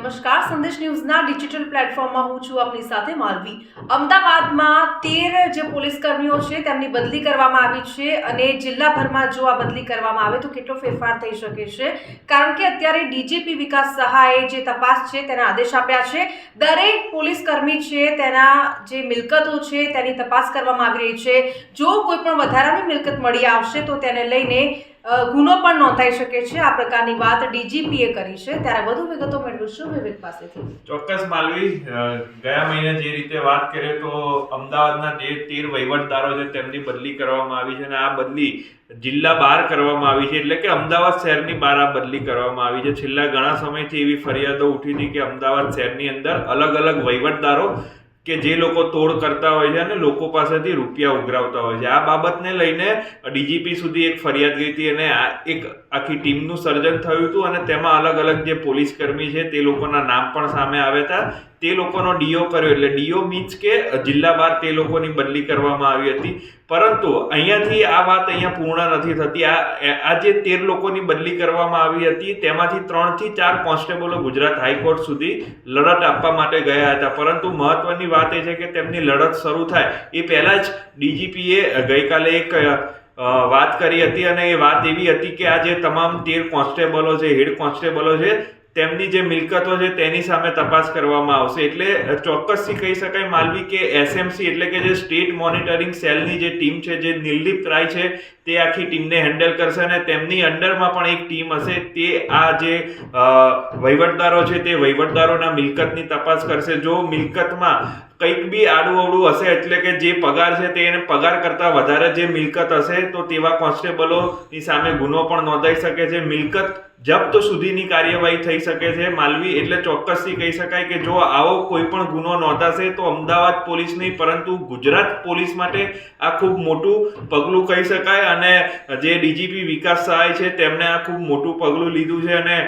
નમસ્કાર, સંદેશ ન્યૂઝના ડિજિટલ પ્લેટફોર્મમાં હું છું આપની સાથે માલવી। અમદાવાદમાં 13 જે પોલીસ કર્મીઓ છે તેમની બદલી કરવામાં આવી છે અને જિલ્લાભરમાં જો આ બદલી કરવામાં આવે તો કેટલો ફેરફાર થઈ શકે છે, કારણ કે અત્યારે ડીજીપી વિકાસ સહાયે જે તપાસ છે તેના આદેશ આપ્યા છે। દરેક પોલીસ કર્મી છે તેના જે મિલકતો છે તેની તપાસ કરવામાં આવી રહી છે। જો કોઈ પણ વધારાની મિલકત મળી આવશે તો તેને લઈને ગુનો પણ નોંધાઈ શકે છે। આ પ્રકારની વાત ડીજીપીએ કરી છે। ત્યારે વધુ વિગતો મેળવીશું વિવેક પાસેથી। ચોક્કસ માલવી, ગયા મહિને જે રીતે વાત કરીએ તો અમદાવાદના જે 13 વહીવટદારો છે તેમની બદલી કરવામાં આવી છે અને આ બદલી જિલ્લા બહાર કરવામાં આવી છે, એટલે કે અમદાવાદ શહેરની બહાર આ બદલી કરવામાં આવી છે। છેલ્લા ઘણા સમયથી એવી ફરિયાદો ઉઠી હતી કે અમદાવાદ શહેરની અંદર અલગ અલગ વહીવટદારો કે જે લોકો તોડ કરતા હોય છે અને લોકો પાસેથી રૂપિયા ઉઘરાવતા હોય છે। આ બાબતને લઈને ડીજીપી સુધી એક ફરિયાદ ગઈ હતી અને એક આખી ટીમનું સર્જન થયું હતું અને તેમાં અલગ અલગ જે પોલીસ કર્મી છે તે લોકોના નામ પણ સામે આવ્યા હતા। તે લોકોનો ડીઓ કર્યો, એટલે ડીઓ મીન્સ કે જિલ્લા બહાર તે લોકોની બદલી કરવામાં આવી હતી। પરંતુ અહીંયાથી આ વાત અહીંયા પૂર્ણ નથી થતી। આ જે 13 લોકોની બદલી કરવામાં આવી હતી તેમાંથી 3 થી 4 કોન્સ્ટેબલો ગુજરાત હાઈકોર્ટ સુધી લડત આપવા માટે ગયા હતા, પરંતુ મહત્વની વાત એ છે કે તેમની લડત શરૂ થાય એ પહેલા જ ડીજીપીએ ગઈકાલે એક વાત કરી હતી અને એ વાત એવી હતી કે આ જે તમામ 13 કોન્સ્ટેબલો છે, હેડ કોન્સ્ટેબલો છે, તેમની જે મિલકતો છે તેની સામે તપાસ કરવામાં આવશે। એટલે ચોક્કસથી કહી શકાય માલવી કે એસએમસી એટલે કે જે સ્ટેટ મોનિટરિંગ સેલની જે ટીમ છે, જે નિર્લિપ્ત રાય છે, તે આખી ટીમને હેન્ડલ કરશે અને તેમની અંડરમાં પણ એક ટીમ હશે, તે આ જે વહીવટદારો છે તે વહીવટદારોના મિલકતની તપાસ કરશે। જો મિલકતમાં કંઈક બી આડું અવડું હશે, એટલે કે જે પગાર છે તેને પગાર કરતાં વધારે જે મિલકત હશે તો તેવા કોન્સ્ટેબલોની સામે ગુનો પણ નોંધાઈ શકે છે, મિલકત જપ્ત સુધીની કાર્યવાહી થઈ શકે છે માલવી। એટલે ચોક્કસથી કહી શકાય કે જો આવો કોઈ પણ ગુનો નોંધાશે તો અમદાવાદ પોલીસ નહીં પરંતુ ગુજરાત પોલીસ માટે આ ખૂબ મોટું પગલું કહી શકાય અને જે ડીજીપી વિકાસ સહાય છે તેમણે આ ખૂબ મોટું પગલું લીધું છે અને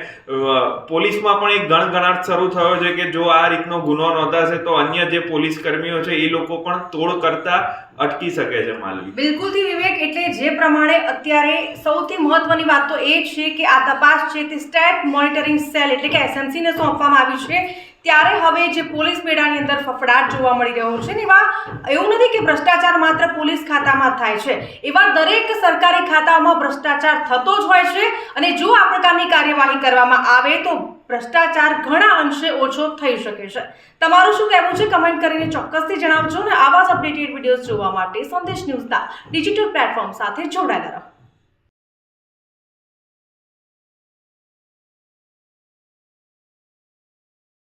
પોલીસમાં પણ એક ગણગણાટ શરૂ થયો છે કે જો આ રીતનો ગુનો નોંધાશે તો અન્ય જે પોલીસ કર્મીઓ છે એ લોકો પણ તોડ કરતા અટકી શકે છે માલવી। બિલકુલથી વિવેક, એટલે જે પ્રમાણે અત્યારે સૌથી મહત્વની વાત તો એ છે કે આ તપાસ છે તે સ્ટેટ મોનિટરિંગ સેલ એટલે કે એસએમસી ને સોંપવામાં આવી છે। ત્યારે હવે જે પોલીસ બેડાની અંદર ફફડાટ જોવા મળી રહ્યો છે ને એવું નથી કે ભ્રષ્ટાચાર માત્ર પોલીસ ખાતામાં થાય છે, એવા દરેક સરકારી ખાતામાં ભ્રષ્ટાચાર થતો જ હોય છે અને જો આ પ્રકારની કાર્યવાહી કરવામાં આવે તો ભ્રષ્ટાચાર ઘણા અંશે ઓછો થઈ શકે છે। તમારું શું કહેવું છે કમેન્ટ કરીને ચોક્કસથી જણાવજો અને આવા જ અપડેટેડ વિડીયોઝ જોવા માટે સંદેશ ન્યૂઝના ડિજિટલ પ્લેટફોર્મ સાથે જોડાયેલા રહો।